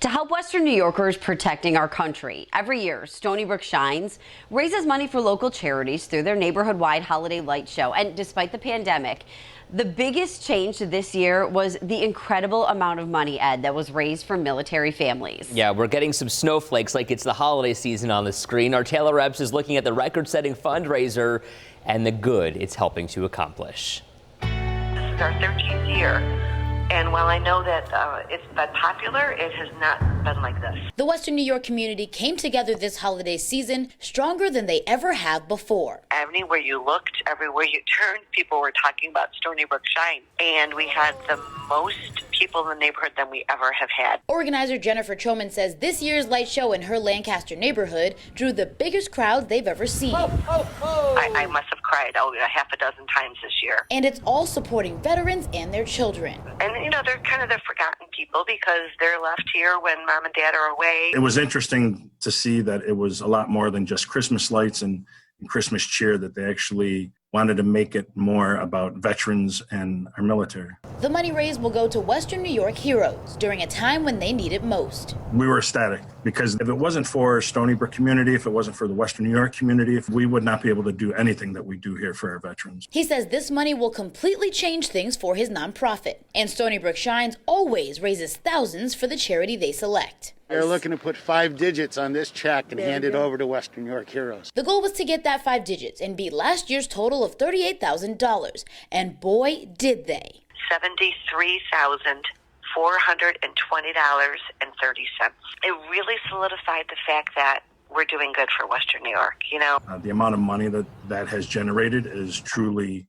To help Western New Yorkers protecting our country, every year, Stony Brook Shines raises money for local charities through their neighborhood-wide holiday light show. And despite the pandemic, the biggest change this year was the incredible amount of money, Ed, that was raised for military families. Yeah, we're getting some snowflakes like it's the holiday season on the screen. Our Taylor Epps is looking at the record-setting fundraiser and the good it's helping to accomplish. This is our 13th year. And while I know that it's been popular, it has not been like this. The Western New York community came together this holiday season stronger than they ever have before. Anywhere you looked, everywhere you turned, people were talking about Stony Brook Shines. And we had the most people in the neighborhood than we ever have had. Organizer Jennifer Choman says this year's light show in her Lancaster neighborhood drew the biggest crowd they've ever seen. I must have cried a half a dozen times this year. And it's all supporting veterans and their children. And, you know, they're kind of the forgotten people because they're left here when mom and dad are away. It was interesting to see that it was a lot more than just Christmas lights and Christmas cheer, that they actually wanted to make it more about veterans and our military. The money raised will go to Western New York Heroes during a time when they need it most. We were ecstatic because if it wasn't for Stony Brook community, if it wasn't for the Western New York community, we would not be able to do anything that we do here for our veterans. He says this money will completely change things for his nonprofit. And Stony Brook Shines always raises thousands for the charity they select. They're looking to put 5 digits on this check and hand it over to Western New York Heroes. The goal was to get that 5 digits and beat last year's total of $38,000. And boy, did they. $73,420.30. It really solidified the fact that we're doing good for Western New York, you know. The amount of money that has generated is truly,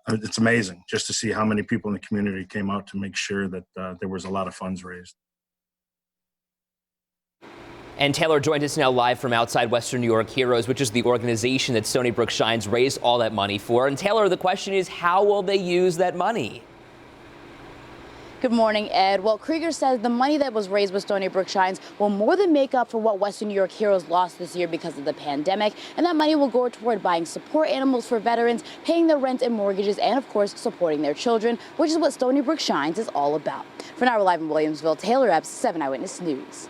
it's amazing just to see how many people in the community came out to make sure that there was a lot of funds raised. And Taylor joined us now live from outside Western New York Heroes, which is the organization that Stony Brook Shines raised all that money for. And Taylor, the question is, how will they use that money? Good morning, Ed. Well, Krieger says the money that was raised with Stony Brook Shines will more than make up for what Western New York Heroes lost this year because of the pandemic. And that money will go toward buying support animals for veterans, paying their rent and mortgages, and of course, supporting their children, which is what Stony Brook Shines is all about. For now, we're live in Williamsville. Taylor Epps, 7 Eyewitness News.